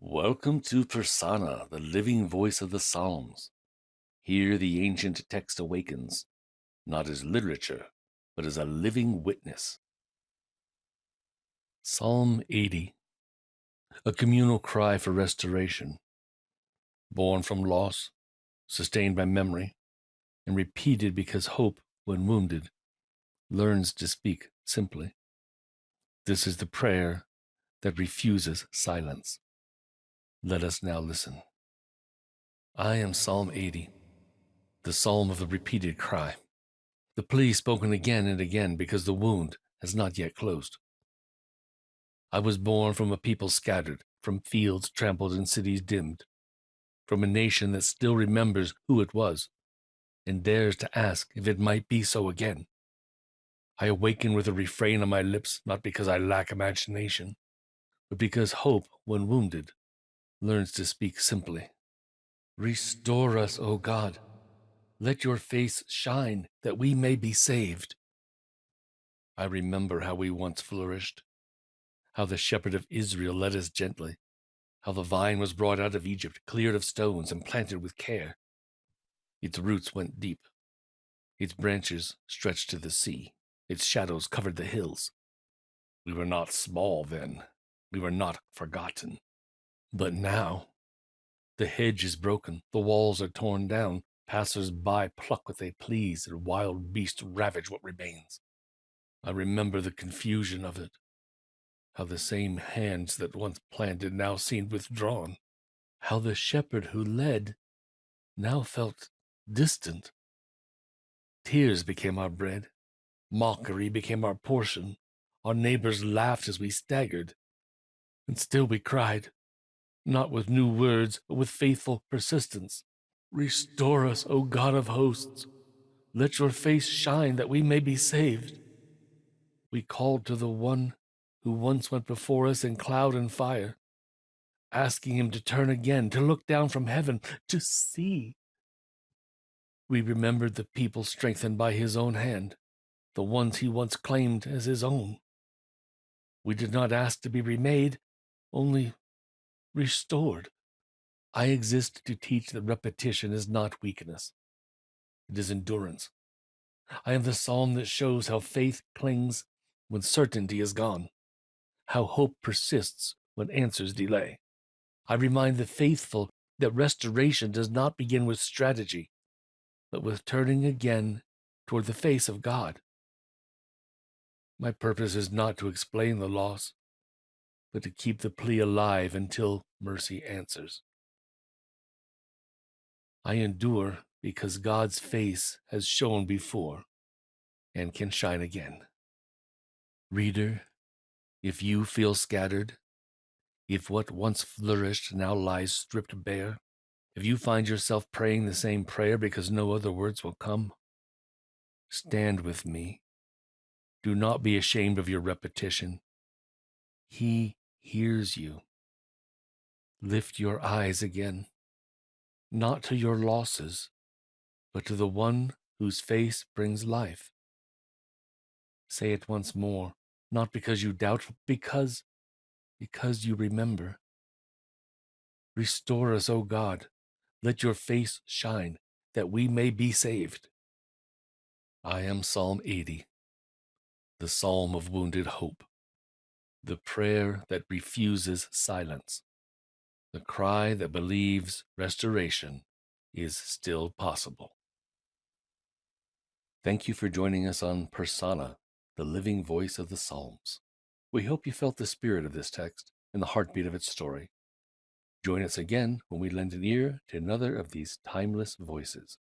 Welcome to Persona, the living voice of the Psalms. Here the ancient text awakens, not as literature, but as a living witness. Psalm 80, a communal cry for restoration, born from loss, sustained by memory, and repeated because hope, when wounded, learns to speak simply. This is the prayer that refuses silence. Let us now listen. I am Psalm 80, the psalm of the repeated cry, the plea spoken again and again because the wound has not yet closed. I was born from a people scattered, from fields trampled and cities dimmed, from a nation that still remembers who it was and dares to ask if it might be so again. I awaken with a refrain on my lips, not because I lack imagination, but because hope, when wounded, learns to speak simply. Restore us, O God. Let your face shine that we may be saved. I remember how we once flourished, how the shepherd of Israel led us gently, how the vine was brought out of Egypt, cleared of stones and planted with care. Its roots went deep. Its branches stretched to the sea. Its shadows covered the hills. We were not small then. We were not forgotten. But now, the hedge is broken. The walls are torn down. Passers-by pluck what they please, and wild beasts ravage what remains. I remember the confusion of it, how the same hands that once planted now seemed withdrawn, how the shepherd who led now felt distant. Tears became our bread. Mockery became our portion. Our neighbors laughed as we staggered. And still we cried, not with new words, but with faithful persistence. Restore us, O God of hosts. Let your face shine that we may be saved. We called to the one who once went before us in cloud and fire, asking him to turn again, to look down from heaven, to see. We remembered the people strengthened by his own hand, the ones he once claimed as his own. We did not ask to be remade, only restored. I exist to teach that repetition is not weakness. It is endurance. I am the psalm that shows how faith clings when certainty is gone, how hope persists when answers delay. I remind the faithful that restoration does not begin with strategy, but with turning again toward the face of God. My purpose is not to explain the loss, but to keep the plea alive until mercy answers. I endure because God's face has shone before and can shine again. Reader, if you feel scattered, if what once flourished now lies stripped bare, if you find yourself praying the same prayer because no other words will come, stand with me. Do not be ashamed of your repetition. He hears you. Lift your eyes again, not to your losses, but to the one whose face brings life. Say it once more, not because you doubt, but because you remember. Restore us, O God. Let your face shine, that we may be saved. I am Psalm 80, the psalm of wounded hope, the prayer that refuses silence, the cry that believes restoration is still possible. Thank you for joining us on Persona, the living voice of the Psalms. We hope you felt the spirit of this text and the heartbeat of its story. Join us again when we lend an ear to another of these timeless voices.